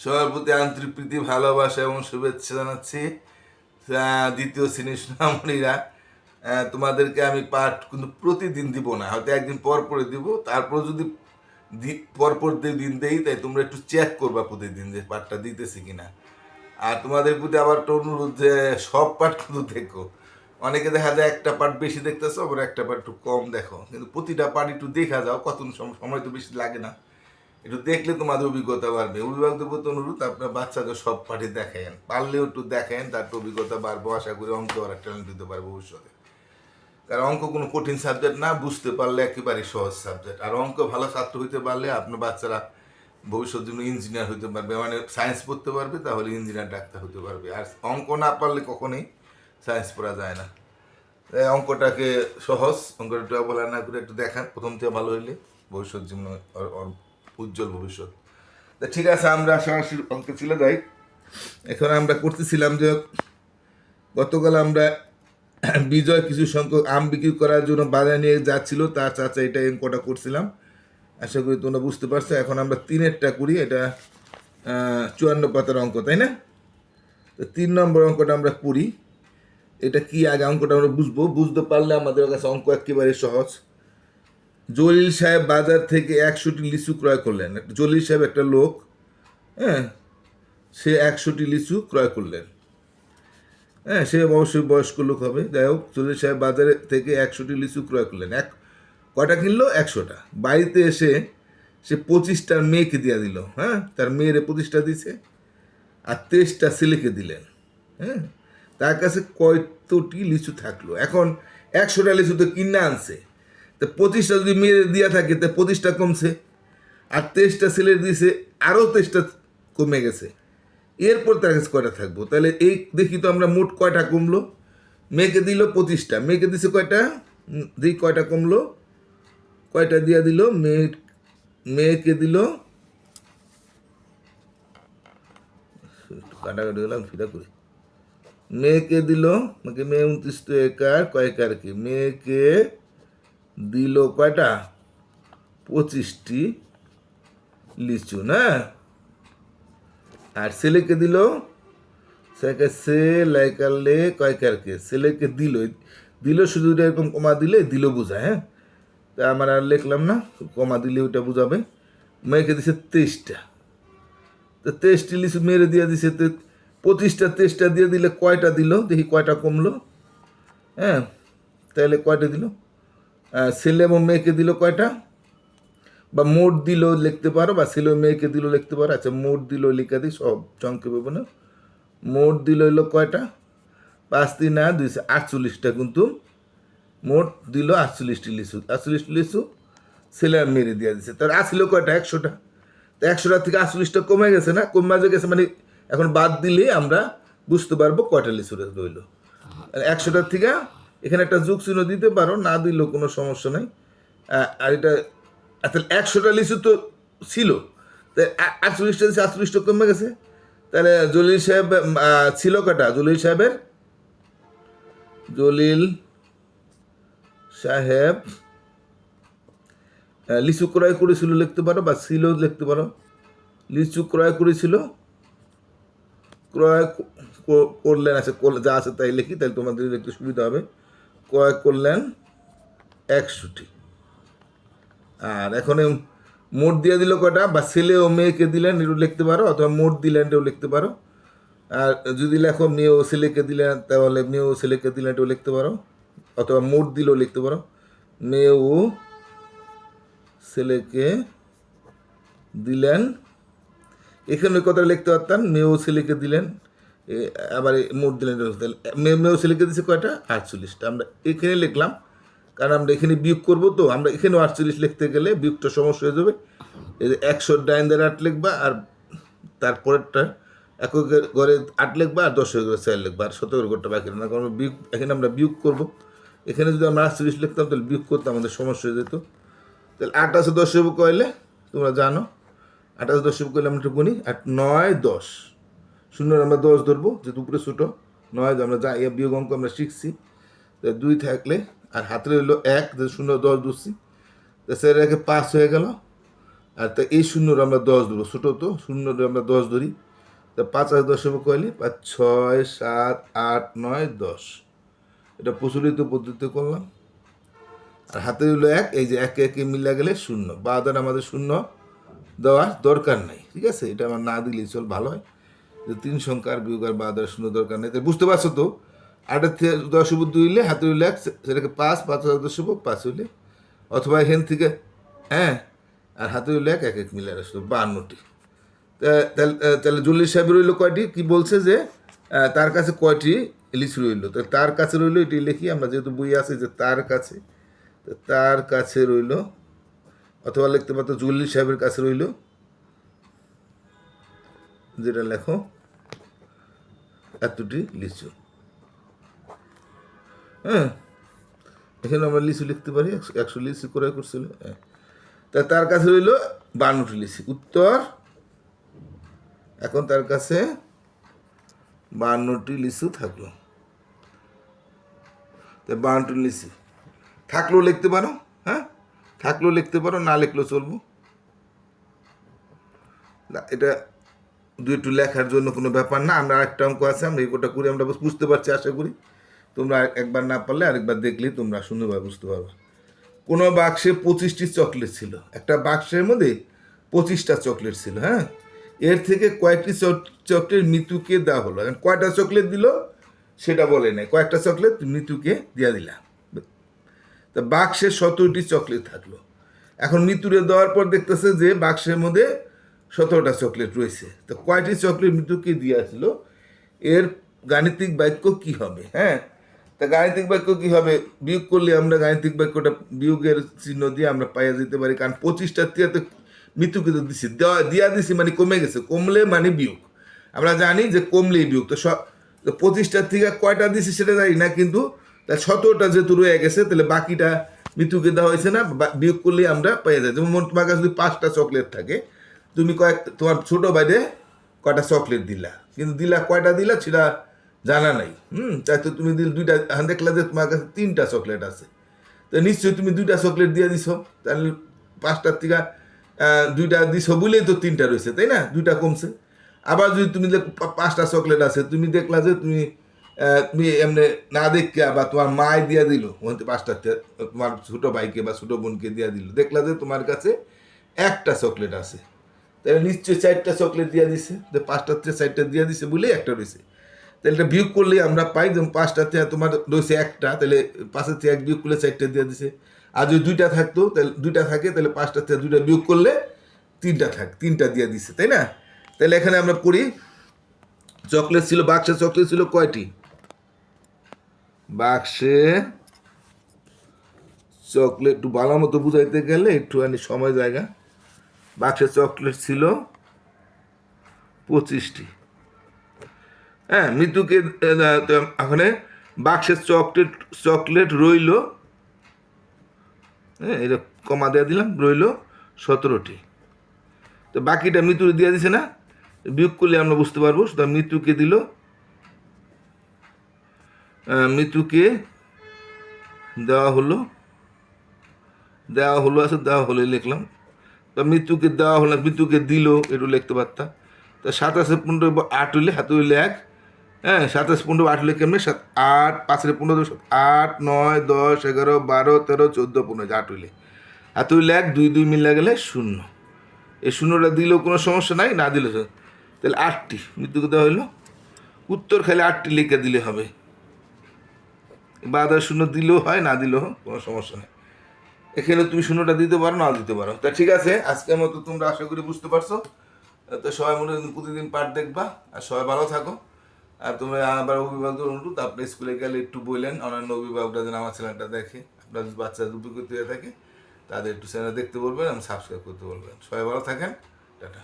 সবার প্রতি আন্তরিক প্রীতি ভালোবাসা এবং শুভেচ্ছা জানাচ্ছি। দ্বিতীয় শ্রেণীর সোনামণিরা, তোমাদেরকে আমি পাঠ কিন্তু প্রতিদিন দিব না, হয়তো একদিন পর পরে দিব। তারপর যদি পরপর দিন দেই, তাই তোমরা একটু চেক করবা প্রতিদিন যে পাঠটা দিতেছি কিনা। আর তোমাদের প্রতি আবার একটা অনুরোধ যে সব পাঠ কিন্তু দেখো। অনেকে দেখা যায় একটা পার্ট বেশি দেখতেছো, আবার একটা পার্ট একটু কম দেখো, কিন্তু প্রতিটা পার্ট একটু দেখা যাও। কত সময় তো বেশি লাগে না, একটু দেখলে তোমাদের অভিজ্ঞতা বাড়বে। অভিভাবকদের প্রতি অনুরোধ, আপনার বাচ্চাদের সব পাঠে দেখেন, পারলেও একটু দেখেন, তার একটু অভিজ্ঞতা বাড়বো। আশা করি অঙ্ক আর ট্যালেন্ট দিতে পারবো ভবিষ্যতে। কারণ অঙ্ক কোনো কঠিন সাবজেক্ট না, বুঝতে পারলে একেবারে সহজ সাবজেক্ট। আর অঙ্ক ভালো ছাত্র হইতে পারলে আপনার বাচ্চারা ভবিষ্যৎ জন্য ইঞ্জিনিয়ার হইতে পারবে, মানে সায়েন্স পড়তে পারবে, তাহলে ইঞ্জিনিয়ার ডাক্তার হতে পারবে। আর অঙ্ক না পারলে কখনোই সায়েন্স পড়া যায় না। অঙ্কটাকে সহজ, অঙ্কটা বলা না করে একটু দেখান, প্রথম থেকে ভালো হইলে ভবিষ্যৎ জীবন উজ্জ্বল ভবিষ্যৎ। তা ঠিক আছে, আমরা সরাসরি অঙ্কে চলে যাই। এখন আমরা করতেছিলাম যে গতকাল আমরা বিজয় কিছু সংখ্যক আম বিক্রি করার জন্য বাজারে নিয়ে যাচ্ছিল, তার চাচা এটা অঙ্কটা করছিলাম। আশা করি তোমরা বুঝতে পারছো। এখন আমরা 3-এরটা করি, এটা 54 পাতার অঙ্ক, তাই না? তো 3 নম্বর অঙ্কটা আমরা করি। এটা কি আগে অঙ্কটা আমরা বুঝতে পারলে আমাদের কাছে অঙ্ক একেবারে সহজ। জলিল সাহেব বাজার থেকে 100টি লিচু ক্রয় করলেন। জলিল সাহেব একটা লোক, হ্যাঁ, সে 100টি লিচু ক্রয় করলেন। হ্যাঁ, সে অবশ্যই বয়স্ক লোক হবে। যাই হোক, জলিল সাহেব বাজারে থেকে 100টি লিচু ক্রয় করলেন। কয়টা কিনলো? 100টা। বাড়িতে এসে সে 25টার মেয়েকে দিয়ে দিল। হ্যাঁ, তার মেয়েরে 25টা দিছে, আর 23টা ছেলেকে দিলেন। হ্যাঁ, তার কাছে কয়টি লিচু থাকলো? এখন 100টা লিচু তো কিনে আনছে, তা 25টা যদি মেয়ের দিয়া থাকে, তা 25টা কমছে, আর 23টা ছেলে দিয়েছে, আরও 23টা কমে গেছে। এরপর তার কাছে কয়টা থাকবো? তাহলে এই দেখি তো আমরা মোট কয়টা কমলো। মেয়েকে দিল 25টা, মেয়েকে দিছে কয়টা, দেখি কয়টা কমলো, কয়টা দিয়া দিল। মেয়েকে দিল, কাটাকাটি গেলাম, ফিরা করি। মেয়েকে দিল, মেয়ে 29 তো একার, কয়েকার কি, মেয়েকে দিল কয়টা? 25টি লিচু না। আর ছেলেকে দিল, সে লাইকারলে কয়কারকে, ছেলেকে দিল, দিল শুধু এরকম কমা দিলে দিল বোঝায়। হ্যাঁ, তা আমার আর লিখলাম না, কমা দিলে ওইটা বুঝাবে। মেয়েকে দিছে 23টা, তো 23টি লিচু মেরে দিয়ে দিছে। 25টা 23টা দিয়ে দিলে কয়টা দিল, দেখি কয়টা কমলো। হ্যাঁ, তাহলে কয়টা দিল? ছেলে এবং মেয়েকে দিল কয়টা, বা মোট দিল লিখতে পারো, বা ছেলে মেয়েকে দিল লিখতে পারো। আচ্ছা, মোট দিল লিখে দিই, সব সংক্ষেপে না। মোট দিল হইলো কয়টা? 5×3=248টা, কিন্তু মোট দিল 48টি লিচু। 48টি লিচু ছেলে আর মেরে দিয়ে দিছে। তার আসছিল কয়টা? 100টা। তো 100টা থেকে 48টা কমে গেছে না, কমে গেছে, মানে এখন বাদ দিলে আমরা বুঝতে পারবো কয়টা লিচু রইল। 100টার থেকে এখানে একটা যোগ চিহ্ন দিতে পারো, না দিলেও কোনো সমস্যা নেই। আর এটা তাহলে 100টা লিচু তো ছিল, তাই 48টা 48টা কমে গেছে। তাহলে জলিল সাহেব ছিল কটা? জলিল সাহেব লিচু ক্রয় করেছিল লিখতে পারো, বা ছিল লিখতে পারো। লিচু ক্রয় করেছিল, ক্রয় করলেন। আছে, যা আছে তাই লিখি, তাহলে তোমাদের একটু সুবিধা হবে। ক্রয় করলেন 100টি। আর এখন মোট দিয়ে দিল কটা, বা ছেলে ও মেয়েকে দিলেন এটাও লিখতে পারো, অথবা মোট দিলেন এটাও লিখতে পারো। আর যদি লেখো মেয়ে ও ছেলেকে দিলেন, তাহলে মেয়ে ও ছেলেকে দিলেন এটাও লিখতে পারো, অথবা মোট দিলেও লিখতে পারো। মেয়ে ও ছেলেকে দিলেন, এখানে কথা লিখতে পারতাম, মেয়ে ও ছেলেকে দিলেন, আবার মোট দিলেন। মেয়ে ও ছেলেকে দিচ্ছে কয়টা? 48টা। আমরা এখানে লিখলাম, কারণ আমরা এখানে বিয়োগ করবো, তো আমরা এখানেও 48 লিখতে গেলে বিয়োগটা সমস্যা হয়ে যাবে। 100 ডাইন দ্বারা 8 লিখবা, আর তারপরেরটা এককের ঘরে 8 লিখবা, আর 10 ঘরে 4 লিখবা, আর 17 ঘরটা বাকি না, কারণ বিয়োগ এখানে আমরা বিয়োগ করবো। এখানে যদি আমরা 48 লিখতাম, তাহলে বিয়োগ করতে আমাদের সমস্যা হয়ে যেত। তাহলে 8 আছে 10 কইলে তোমরা জানো, 8 আছে 10 কইলে আমরা একটু গুনি। 8 9 10, শূন্য আমরা 10 ধরবো, যেহেতু উপরে ছোটো 9, আমরা যা বিয়োগ অঙ্ক আমরা শিখছি। 2 থাকলে, আর হাতের হইলো 1, 0 10 ধরছি, তো সেটা 5 হয়ে গেল। আর তা এই শূন্যর আমরা 10 ধরবো, ছোটো তো, শূন্যর আমরা 10 ধরি। তা 5 আর 10 হবে কয়লি? 5, 6, 7, 8, 9, 10। এটা প্রচলিত পদ্ধতিতে করলাম। আর হাতে হইলো 1, এই যে একে একে মিলা গেলে শূন্য। বা দ্বারা আমাদের শূন্য দেওয়ার দরকার নাই, ঠিক আছে? এটা আমার না দিলেই চল, ভালো হয়। যে 3 সংখ্যার বিয়োগ আর বা দ্বারা শূন্য দরকার নেই, তাই বুঝতে পারছো তো? 8 থেকে 10 উপর 2 হইলে হাতে হইলে 1, সেটাকে 5, 5 আর 10 উপর 5 হইলে, অথবা এখান থেকে, হ্যাঁ, আর হাতে হইলে 1, 1 1 মিলে আসলো 52টি। তাহলে জল্লিশ সাহেব রইলো কয়টি? কি বলছে যে তার কাছে কয়টি লিচু রইলো? তো তার কাছে রইলো, এটি লিখি আমরা, যেহেতু বই আছে যে তার কাছে, তো তার কাছে রইলো, অথবা লিখতে পারতো জল্লিশ সাহেবের কাছে রইলো, যেটা লেখো এতটি লিচু। হ্যাঁ, এখানে আমরা লিচু লিখতে পারি, 100 লিচু ক্রয় করছিল। হ্যাঁ, তা তার কাছে রইলো 52টি লিচু। উত্তর, এখন তার কাছে 52টি লিচু থাকলো। তো 52টি লিচু থাকলেও লিখতে পারো, হ্যাঁ, থাকলেও লিখতে পারো, না লিখলেও চলবো। না, এটা দুই একটু লেখার জন্য কোনো ব্যাপার না। আমরা আরেকটা অঙ্ক আছে, আমরা এই কোটা করি, আমরা বুঝতে পারছি আশা করি। তোমরা একবার না পারলে আরেকবার দেখলেই তোমরা সুন্দরভাবে বুঝতে পারবে। কোনো বাক্সে 25টি চকলেট ছিল। একটা বাক্সের মধ্যে 25টা চকলেট ছিল, হ্যাঁ। এর থেকে কয়েকটি চকলেট মৃত্যুকে দেওয়া হলো। এখন কয়টা চকলেট দিল সেটা বলে নাই, কয়েকটা চকলেট মৃত্যুকে দিয়ে দিলা। তা বাক্সে 17টি চকলেট থাকলো। এখন মৃত্যুরে দেওয়ার পর দেখতেছে যে বাক্সের মধ্যে 17টা চকলেট রয়েছে। তো কয়টি চকলেট মৃত্যুকে দিয়েছিল, এর গাণিতিক বাক্য কি হবে? হ্যাঁ, তা গাণিতিক বাক্য কি হবে? বিয়োগ করলে আমরা গাণিতিক বাক্যটা বিয়োগের চিহ্ন দিয়ে আমরা পাইয়া যেতে পারি, কারণ 25টার থেকে তো মৃত্যুকে তো দিছি, দিয়া দিছি মানে কমে গেছে, কমলে মানে বিয়োগ। আমরা জানি যে কমলেই বিয়োগ। তো 25টার থেকে কয়টা দিছি সেটা জানি না, কিন্তু তা 17টা যেহেতু রয়ে গেছে, তাহলে বাকিটা মৃত্যুকে দেওয়া হয়েছে না, বিয়োগ করলেই আমরা পেয়ে যাই। যেমন তোমার কাছে যদি 5টা চকলেট থাকে, তুমি তোমার ছোটো বাইরে কয়টা চকলেট দিলা, কিন্তু দিলা কয়টা দিলা সেটা জানা নাই। তাই তো তুমি দুইটা, দেখলা যে তোমার কাছে 3টা চকলেট আছে, তো নিশ্চয়ই তুমি 2টা চকলেট দিয়ে দিছো, তাহলে 5টার থেকে 2টা দিছো বলেই তো 3টা রয়েছে, তাই না? 2টা কমছে। আবার যদি তুমি 5টা চকলেট আছে, তুমি দেখলা যে তুমি তুমি এমনি না দেখে বা তোমার মায় দিয়ে দিল 5টা, তোমার ছোটো ভাইকে বা ছোটো বোনকে দিয়ে দিল, দেখলা যে তোমার কাছে একটা চকলেট আছে, তাহলে নিশ্চয়ই 4টা চকলেট দিয়ে দিছে, যে 5টার থেকে 4টা দিয়ে দিছে বলেই একটা রয়েছে। তাহলে এটা বিয়োগ করলে আমরা পাই, যেমন 5টার থেকে তোমার রয়েছে একটা, তাহলে 5-এর থেকে 1 বিয়োগ করলে 4টা দিয়ে দিছে। আর যদি 2টা থাকতো, তাহলে 2টা থাকে, তাহলে 5টার থেকে 2টা বিয়োগ করলে 3টা দিয়ে দিছে, তাই না? তাহলে এখানে আমরা পড়ি, চকলেট ছিল, বাক্সে চকলেট ছিল কয়টি? বাক্সে চকলেট একটু ভালো মতো বুঝাইতে গেলে একটুখানি সময় জায়গা। বাক্সে চকলেট ছিল 25টি। হ্যাঁ, মৃত্যুকে ওখানে বাক্সের চকলেট রইল, হ্যাঁ, এটা কমা দেওয়া দিলাম, রইল 17টি। তো বাকিটা মৃত্যুকে দিয়ে দিছে না, বিয়োগ করলে আমরা বুঝতে পারবো। সুতরাং মৃত্যুকে দিল, মৃত্যুকে দেওয়া হলো আছে, দেওয়া হলো লিখলাম। তো মৃত্যুকে দেওয়া হলো, মৃত্যুকে দিল, একটু লিখতে পারতাম। তো 27 15 8 হইলে, হাতে হইলে 1, হ্যাঁ, 27 15 8 হইলে কেমনে? 8 5 15 8 9 10 11 12 13 14 15, 8 হইলে, হাতে হইলে 1, 2 2 মিলে গেলে 0। এই 0টা দিলেও কোনো সমস্যা নাই, না দিলে, তাহলে 8টি মৃত্যুকে দেওয়া হইলো। উত্তর খালি 8টি লিখে দিলে হবে, বা 0 দিলেও হয়, না দিলেও কোনো সমস্যা নেই। এখানে তুমি 0টা দিতে পারো, না দিতে পারো। তা ঠিক আছে, আজকের মতো তোমরা আশা করি বুঝতে পারছো। তো সবাই মনে প্রতিদিন পাঠ দেখবা, আর সবাই ভালো থাকো। আর তোমরা আবার অভিভাবকদের অনুরোধ, আপনি স্কুলে গেলে একটু বললেন অন্যান্য অভিভাবকরা যেন আমার চ্যানেলটা দেখে। আপনার যদি বাচ্চা উপকৃত হয়ে থাকে, তাদের একটু চ্যানেল দেখতে বলবেন এবং সাবস্ক্রাইব করতে বলবেন। সবাই ভালো থাকেন, টাটা।